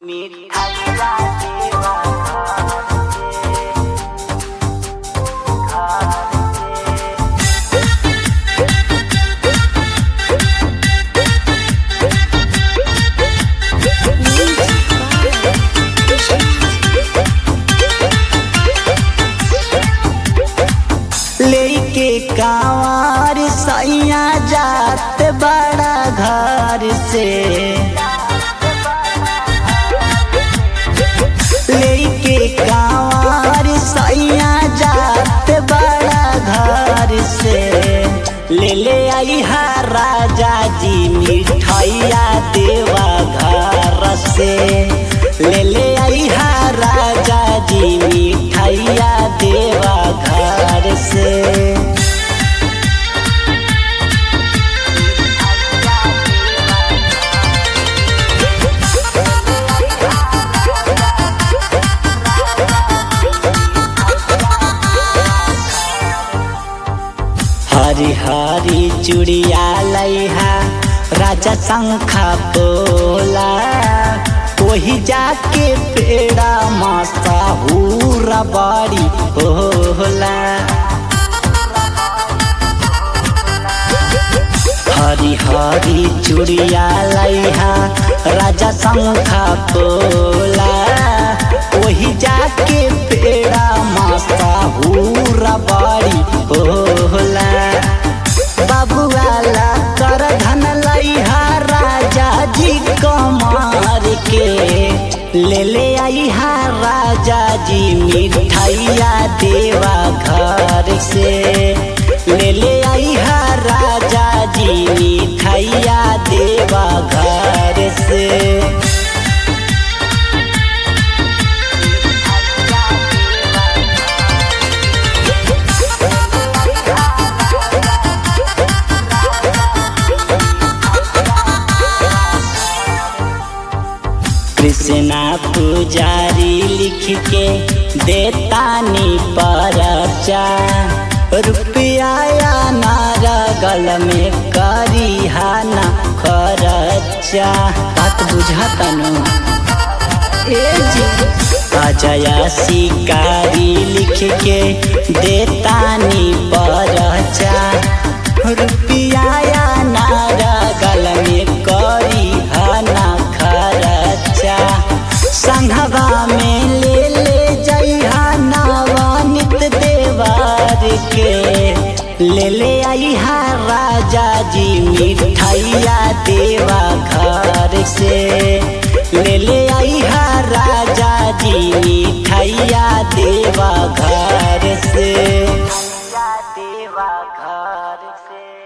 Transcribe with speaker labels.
Speaker 1: मिठाइया देवा घर से लेके कांवर सैया जात बड़ा घर से लेके कांवर सैया जात बड़ा घर से ले आई हा राजा जी मिठाइया देवा घर से ले आई हा राजा जी मिठाइया देवा घर से। हरी हरी चूड़िया लैहा राजा शंखा बोला वही जाके पेड़ा मसाहूरा बड़ी होला। हरी हरी चूड़िया लैहा राजा शंखा बोला वही जाके पेड़ा मसाहूरा बड़ी होला। बाबुआला कर धन लैहा राजा जी कमार के ले आई हा राजा जी मिठाइया देवा घर से ले आई हा राजा जी मिठाइया देवा घर से। कृष्णा पुजारी लिख के देतानी परचा रुपया नारा गल में करी हाना खर्चा। बात बुझातनु ए जी अजया शिकारी लिख के देतानी परचा रुपया नारा गल में करी हाना खर्चा। संघवा में ले जइहा नवानित देवार के ले आई हा राजा जी मिठाइया देवा घर से ले आई हा राजा जी मिठाइया देवा घर से। देवा घर से।